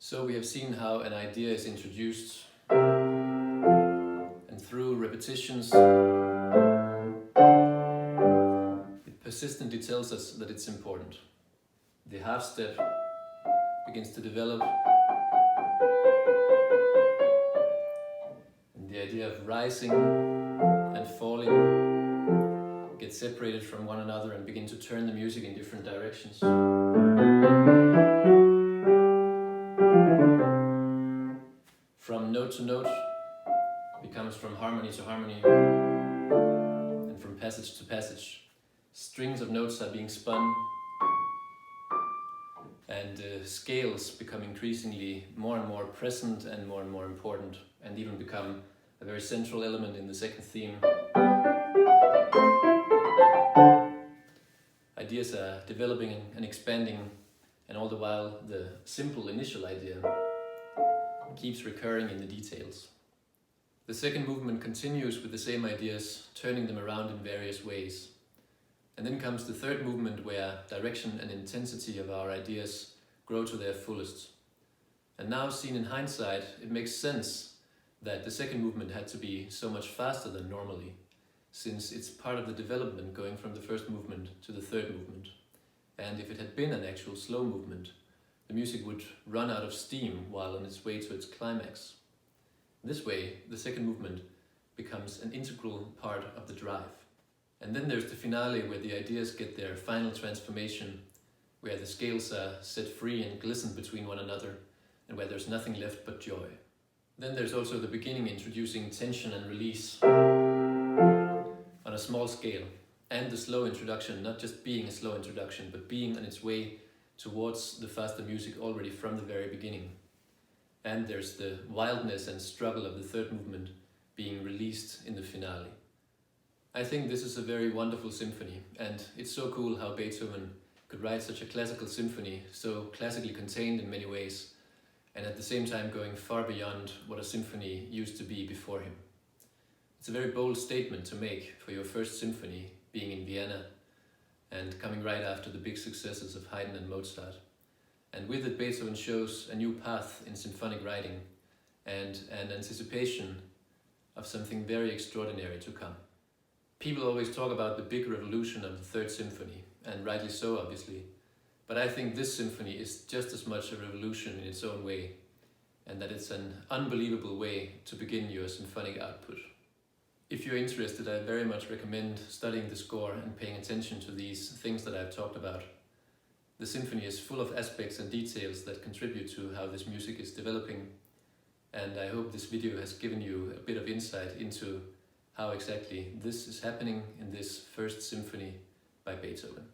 So we have seen how an idea is introduced, and through repetitions it persistently tells us that it's important. The half step begins to develop, and the idea of rising and falling get separated from one another and begin to turn the music in different directions. From note to note becomes from harmony to harmony, and from passage to passage. Strings of notes are being spun, and scales become increasingly more and more present and more important, and even become a very central element in the second theme. Ideas are developing and expanding, and all the while the simple initial idea keeps recurring in the details. The second movement continues with the same ideas, turning them around in various ways. And then comes the third movement, where direction and intensity of our ideas grow to their fullest. And now, seen in hindsight, it makes sense that the second movement had to be so much faster than normally, since it's part of the development going from the first movement to the third movement. And if it had been an actual slow movement, the music would run out of steam while on its way to its climax. This way, the second movement becomes an integral part of the drive. And then there's the finale, where the ideas get their final transformation, where the scales are set free and glisten between one another, and where there's nothing left but joy. Then there's also the beginning, introducing tension and release on a small scale, and the slow introduction, not just being a slow introduction, but being on its way towards the faster music already from the very beginning. And there's the wildness and struggle of the third movement being released in the finale. I think this is a very wonderful symphony, and it's so cool how Beethoven could write such a classical symphony, so classically contained in many ways, and at the same time going far beyond what a symphony used to be before him. It's a very bold statement to make for your first symphony, being in Vienna, and coming right after the big successes of Haydn and Mozart. And with it, Beethoven shows a new path in symphonic writing and an anticipation of something very extraordinary to come. People always talk about the big revolution of the Third Symphony, and rightly so, obviously. But I think this symphony is just as much a revolution in its own way, and that it's an unbelievable way to begin your symphonic output. If you're interested, I very much recommend studying the score and paying attention to these things that I've talked about. The symphony is full of aspects and details that contribute to how this music is developing, and I hope this video has given you a bit of insight into how exactly this is happening in this first symphony by Beethoven.